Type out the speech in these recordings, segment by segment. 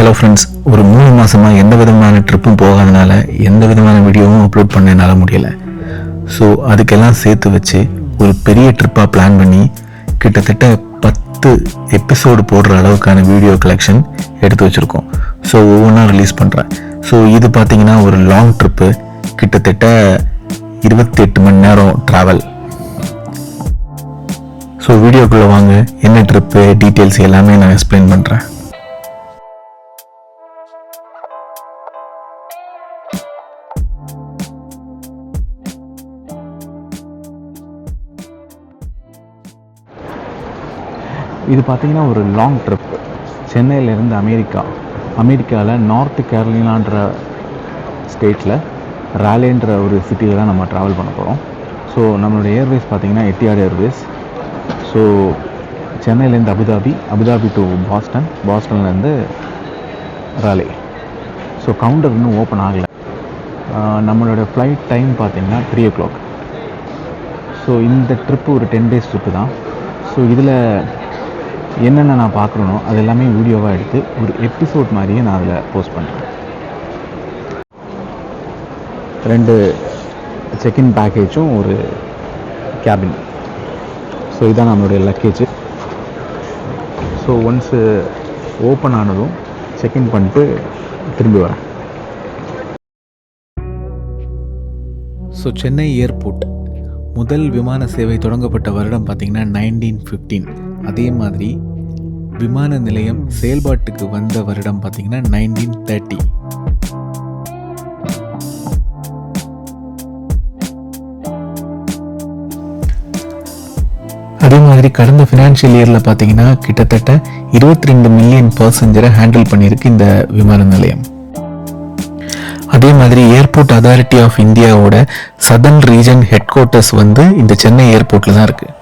Hello friends, ஒரு 3 மாதமாக எந்த விதமான ட்ரிப்பும் போகாதனால எந்த விதமான வீடியோவும் அப்லோட் பண்ண என்னால் முடியலை. ஸோ அதுக்கெல்லாம் சேர்த்து வச்சு ஒரு பெரிய ட்ரிப்பாக பிளான் பண்ணி கிட்டத்தட்ட 10 எபிசோடு போடுற அளவுக்கான வீடியோ கலெக்ஷன் எடுத்து வச்சுருக்கோம். ஸோ ஒவ்வொன்றா ரிலீஸ் பண்ணுறேன். ஸோ இது பார்த்திங்கன்னா ஒரு லாங் ட்ரிப்பு, கிட்டத்தட்ட 28 மணி நேரம் ட்ராவல். ஸோ வீடியோக்குள்ளே வாங்க, என்ன ட்ரிப்பு டீட்டெயில்ஸ் எல்லாமே நான் எக்ஸ்பிளைன் பண்ணுறேன். இது பார்த்திங்கன்னா ஒரு லாங் ட்ரிப். சென்னையிலேருந்து அமெரிக்காவில் நார்த் கேரளினான்ற ஸ்டேட்டில் ராலேன்ற ஒரு சிட்டியில் தான் நம்ம ட்ராவல் பண்ண போகிறோம். ஸோ நம்மளுடைய ஏர்வேஸ் பார்த்திங்கன்னா எட்டியாட் ஏர்வேஸ். ஸோ சென்னையிலேருந்து அபுதாபி டு பாஸ்டன்லேருந்து ராலே. ஸோ கவுண்டர் இன்னும் ஓப்பன் ஆகலை. நம்மளோட ஃப்ளைட் டைம் பார்த்திங்கன்னா 3 o'clock. ஸோ இந்த ட்ரிப்பு ஒரு 10 days ட்ரிப்பு தான். ஸோ இதில் என்னென்ன நான் பார்க்குறேனோ அது எல்லாமே வீடியோவாக எடுத்து ஒரு எபிசோட் மாதிரியே நான் அதில் போஸ்ட் பண்ணுறேன். 2 செக்இன் பேக்கேஜும் ஒரு கேபின். ஸோ இதுதான் நம்மளுடைய லக்கேஜ். ஸோ ஒன்ஸு ஓப்பன் ஆனதும் செக்இன் பண்ணிட்டு திரும்பி வரேன். ஸோ சென்னை ஏர்போர்ட் முதல் விமான சேவை தொடங்கப்பட்ட வருடம் பார்த்திங்கன்னா 1915. அதே மாதிரி விமான நிலையம் செயல்பாட்டுக்கு வந்த வருடம் பார்த்திங்கன்னா 1930. அதே மாதிரி கடந்த ஃபினான்ஷியல் இயரில் பார்த்திங்கன்னா கிட்டத்தட்ட 22 மில்லியன் பேசஞ்சரை ஹேண்டில் பண்ணியிருக்கு இந்த விமான நிலையம். அதே மாதிரி ஏர்போர்ட் அத்தாரிட்டி ஆஃப் இந்தியாவோட சதர்ன் ரீஜன் ஹெட் குவார்ட்டர்ஸ் வந்து இந்த சென்னை ஏர்போர்ட்டில் தான் இருக்குது.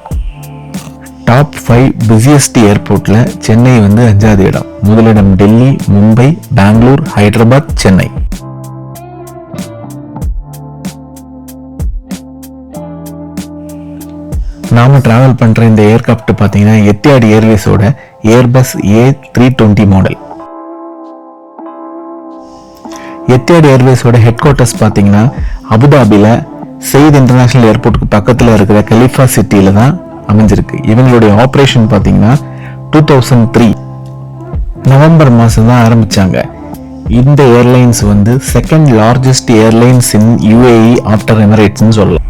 டாப் 5 பிஸியஸ்ட் ஏர்போர்ட்டில் சென்னை வந்து 5வது இடம். முதலிடம் டெல்லி, மும்பை, பெங்களூர், ஹைதராபாத், சென்னை. நாம டிராவல் பண்ணுற இந்த ஏர்கிராஃப்ட் பார்த்தீங்கன்னா எட்டியாட் ஏர்வேஸோட ஏர்பஸ் A320 மாடல். எட்டியாட் ஏர்வேஸோட ஹெட் குவார்ட்டர்ஸ் பார்த்தீங்கன்னா அபுதாபியில் சயீத் இன்டர்நேஷனல் ஏர்போர்ட்டுக்கு பக்கத்தில் இருக்கிற கலிஃபா சிட்டியில் தான் அமைஞ்சிருக்கு. இவங்களுடைய ஆப்ரேஷன் பார்த்தீங்கன்னா 2003 நவம்பர் மாதம் தான் ஆரம்பித்தாங்க. இந்த ஏர்லைன்ஸ் வந்து செகண்ட் லார்ஜஸ்ட் ஏர்லைன்ஸ் இன் UAE ஆஃப்டர் எமிரேட்ஸ்னு சொல்லலாம்.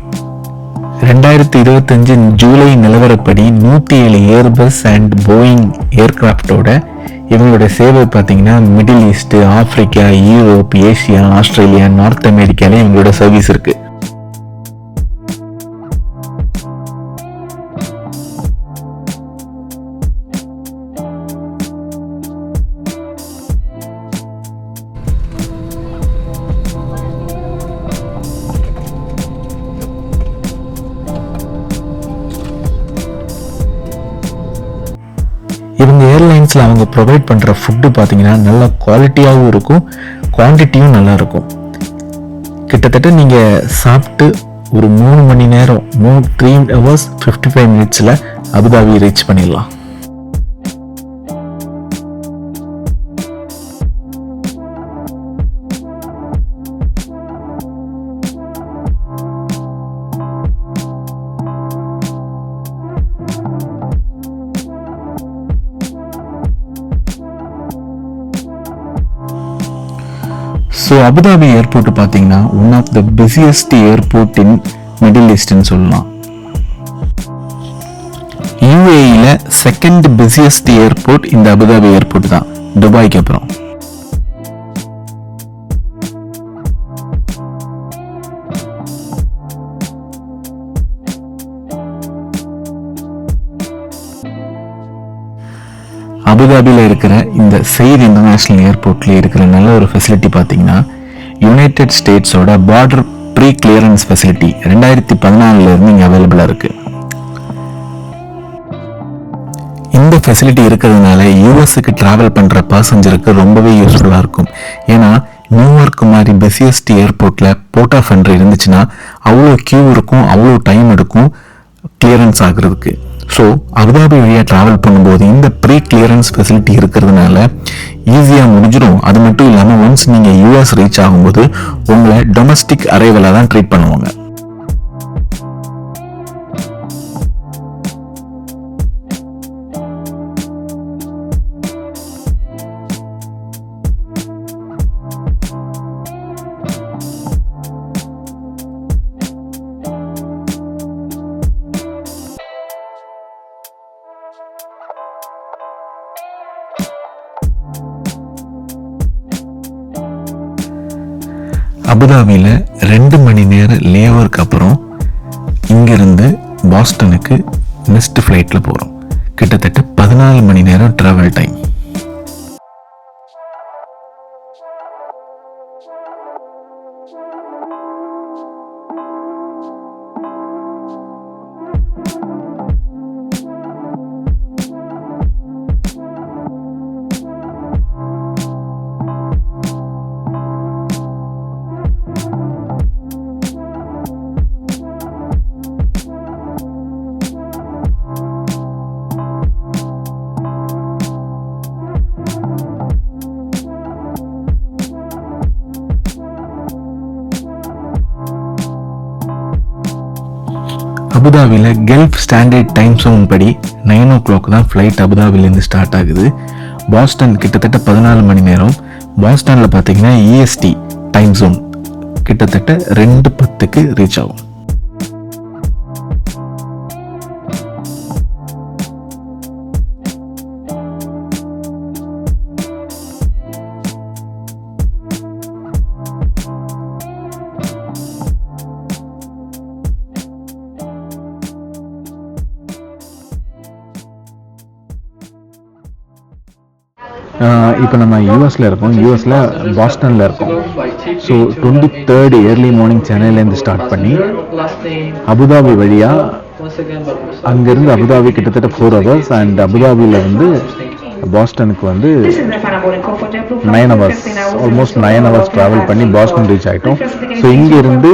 2025 ஜூலை நிலவரப்படி 107 ஏர்பஸ் அண்ட் போயிங் ஏர்கிராஃப்டோட இவங்களுடைய சேவை பார்த்தீங்கன்னா middle east, Africa, Europe, Asia, Australia, north அமெரிக்கால இவங்களோட சர்வீஸ் இருக்கு. இவங்க ஏர்லைன்ஸில் அவங்க ப்ரொவைட் பண்ணுற ஃபுட்டு பார்த்தீங்கன்னா நல்ல குவாலிட்டியாகவும் இருக்கும், குவான்டிட்டியும் நல்லா இருக்கும். கிட்டத்தட்ட நீங்கள் சாப்பிட்டு ஒரு 3 மணி நேரம் 3 hours 55 minutes அபுதாபி ரீச் பண்ணிடலாம். ஸோ அபுதாபி ஏர்போர்ட் பார்த்தீங்கன்னா one of the busiest airport in Middle ஈஸ்ட்னு சொல்லலாம். UAEல செகண்ட் பிஸியஸ்ட் ஏர்போர்ட் இந்த அபுதாபி ஏர்போர்ட் தான், துபாய்க்கு அப்புறம். அபுதாபியில் இருக்கிற இந்த சயீத் இன்டர்நேஷனல் ஏர்போர்ட்ல இருக்கிற நல்ல ஒரு ஃபெசிலிட்டி பார்த்தீங்கன்னா யுனைடெட் ஸ்டேட்ஸோட பார்டர் ப்ரீ கிளியரன்ஸ் ஃபெசிலிட்டி 2014 இருந்து இங்கே அவைலபிளாக இருக்கு. இந்த ஃபெசிலிட்டி இருக்கிறதுனால யூஎஸ்க்கு டிராவல் பண்ணுற பாசஞ்சருக்கு ரொம்பவே யூஸ்ஃபுல்லாக இருக்கும். ஏன்னா நியூயார்க் மாதிரி பிஸியஸ்ட் ஏர்போர்ட்டில் போர்ட் ஆஃப் என்ட்ரி இருந்துச்சுன்னா அவ்வளோ கியூ இருக்கும், அவ்வளோ டைம் எடுக்கும் கிளியரன்ஸ் ஆகுறதுக்கு. ஸோ அபுதாபி வழியாக ட்ராவல் பண்ணும்போது இந்த ப்ரீ கிளியரன்ஸ் ஃபெசிலிட்டி இருக்கிறதுனால ஈஸியாக முடிஞ்சிடும். அது மட்டும் இல்லாமல் ஒன்ஸ் நீங்கள் யூஎஸ் ரீச் ஆகும்போது உங்களை டொமஸ்டிக் அரைவலாக தான் ட்ரீட் பண்ணுவாங்க. அபுதாபியில் 2 மணி நேரம் லேவருக்கு அப்புறம் இங்கிருந்து பாஸ்டனுக்கு நெக்ஸ்ட் ஃப்ளைட்டில் போகிறோம். கிட்டத்தட்ட 14 மணி நேரம் ட்ராவல் டைம். அபுதாபியில் கல்ஃப் ஸ்டாண்டர்ட் டைம் ஜோன் படி 9 o'clock தான் ஃப்ளைட் அபுதாபிலேருந்து ஸ்டார்ட் ஆகுது. பாஸ்டன் கிட்டத்தட்ட 14 மணி நேரம். பாஸ்டனில் பார்த்தீங்கன்னா EST டைம் ஜோன் கிட்டத்தட்ட 2:10க்கு ரீச் ஆகும். இப்போ நம்ம யூஎஸில் இருக்கோம். யூஎஸில் பாஸ்டனில் இருக்கோம். ஸோ 23rd ஏர்லி மார்னிங் சென்னையிலேருந்து ஸ்டார்ட் பண்ணி அபுதாபி வழியாக அங்கேருந்து அபுதாபி கிட்டத்தட்ட 4 hours அண்ட் அபுதாபியில் வந்து பாஸ்டனுக்கு வந்து 9 hours, ஆல்மோஸ்ட் 9 hours ட்ராவல் பண்ணி பாஸ்டன் ரீச் ஆகிட்டோம். ஸோ இங்கேருந்து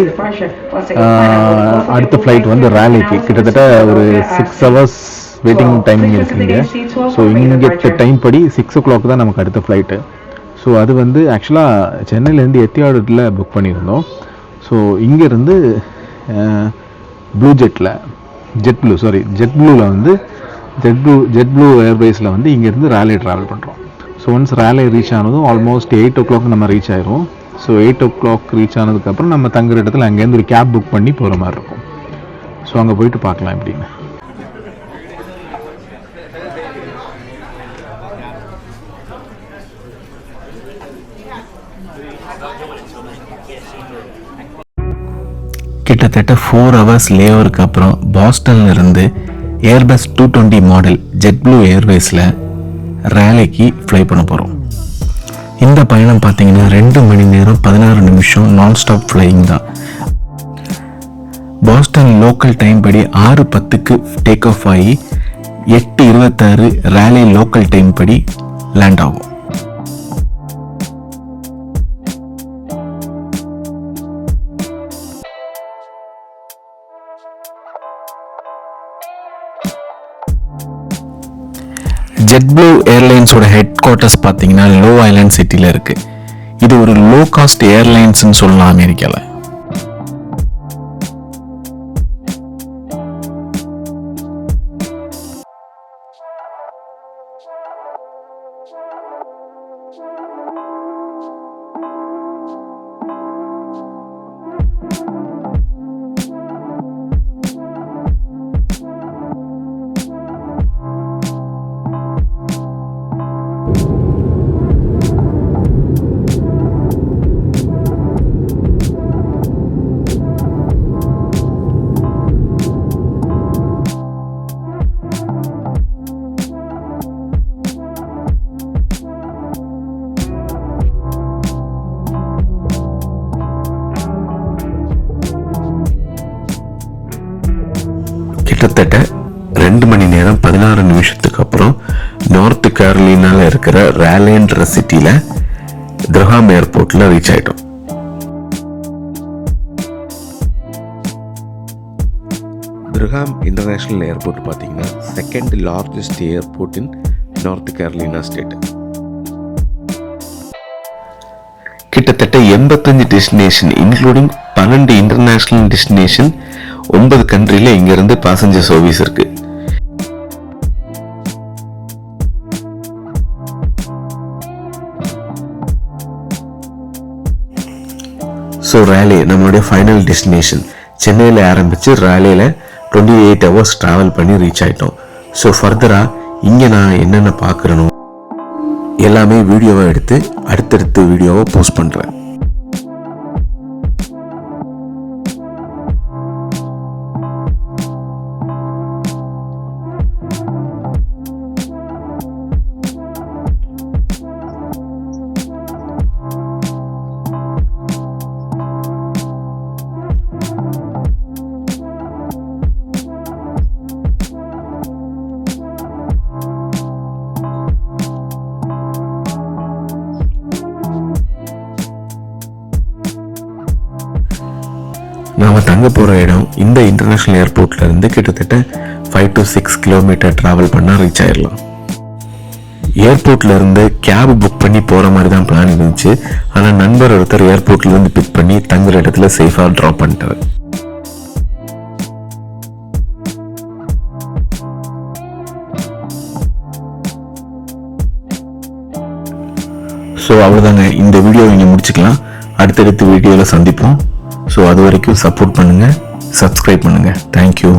அடுத்த ஃப்ளைட் வந்து ராலிக்கு கிட்டத்தட்ட ஒரு 6 hours வெயிட்டிங் டைமிங் இருக்குங்க. ஸோ இங்கே டைம் படி 6 o'clock தான் நமக்கு அடுத்த ஃப்ளைட்டு. ஸோ அது வந்து ஆக்சுவலாக சென்னையிலேருந்து எத்தியாடில் புக் பண்ணியிருந்தோம். ஸோ இங்கேருந்து ஜெட் ப்ளூவில் வந்து ஜெட் ப்ளூ ஏர்வேஸில் வந்து இங்கேருந்து ராலே ட்ராவல் பண்ணுறோம். ஸோ ஒன்ஸ் ராலே ரீச் ஆனதும் ஆல்மோஸ்ட் 8 o'clock நம்ம ரீச் ஆயிரும். ஸோ 8 o'clock ரீச் ஆனதுக்கப்புறம் நம்ம தங்குற இடத்துல அங்கேருந்து ஒரு கேப் புக் பண்ணி போகிற மாதிரி இருக்கும். ஸோ அங்கே போயிட்டு பார்க்கலாம் எப்படின்னு. கிட்டத்தட்ட 4 hours லேவருக்கு அப்புறம் பாஸ்டன்ல இருந்து ஏர்பஸ் 220 மாடல் ஜெட் ப்ளூ ஏர்வேஸில் ராலேக்கு ஃப்ளை பண்ண போகிறோம். இந்த பயணம் பார்த்தீங்கன்னா 2 மணி நேரம் 16 நிமிஷம் நான் ஸ்டாப் ஃப்ளையிங் தான். பாஸ்டன் லோக்கல் டைம் படி 6:10க்கு டேக் ஆஃப் ஆகி 8:26 ராலே லோக்கல் டைம் படி லேண்ட் ஆகும். ஜெட் ப்ளூ ஏர்லைன்ஸோட ஹெட் குவார்ட்டர்ஸ் பார்த்தீங்கன்னா லோ ஐலாண்ட் சிட்டியில் இருக்குது. இது ஒரு லோ காஸ்ட் ஏர்லைன்ஸ்ன்னு சொல்லலாம் அமெரிக்காவில். கிட்டத்தட்ட 2 மணி நேரம் 16 நிமிஷத்துக்கு அப்புறம் நார்த் கேரலினால இருக்கிற ராலேன்ற சிட்டியில கிரஹாம் ஏர்போர்ட்ல ரீச் ஆயிட்டோம். ஏப்ரஹாம் இன்டர்நேஷ்னல் ஏர்போர்ட் பார்த்தீங்கன்னா second largest airport in north கேரளினா state. கிட்டத்தட்ட 85 டெஸ்டினேஷன் இன்க்ளூடிங் 12 இன்டர்நேஷ்னல் டெஸ்டினேஷன், 9 கண்ட்ரியில் இங்கேருந்து பேசஞ்சர் சர்வீஸ் இருக்குது. ஸோ ரேலே நம்மளுடைய ஃபைனல் டெஸ்டினேஷன். சென்னையில் ஆரம்பித்து ரேலேயில் 28 hours ட்ராவல் பண்ணி ரீச் ஆகிட்டோம். ஸோ ஃபர்தராக இங்கே நான் என்னென்ன பார்க்குறனோ எல்லாமே வீடியோவை எடுத்து அடுத்தடுத்த வீடியோவை போஸ்ட் பண்ணுறேன். நாம் தங்க போகிற இடம் இந்த இன்டர்நேஷ்னல் ஏர்போர்ட்லேருந்து கிட்டத்தட்ட 5 to 6 கிலோமீட்டர் ட்ராவல் பண்ணால் ரீச் ஆகிடலாம். ஏர்போர்ட்லேருந்து கேப் புக் பண்ணி போகிற மாதிரி தான் பிளான் இருந்துச்சு. ஆனால் நண்பர் ஒருத்தர் ஏர்போர்ட்லேருந்து பிக் பண்ணி தங்குற இடத்துல சேஃபாக ட்ராப் பண்ணிட்டார். ஸோ அவ்வளோதாங்க, இந்த வீடியோ இங்கே முடிச்சுக்கலாம். அடுத்தடுத்த வீடியோவில் சந்திப்போம். ஸோ அது வரைக்கும் சப்போர்ட் பண்ணுங்கள், சப்ஸ்கிரைப் பண்ணுங்கள். தேங்க்யூ.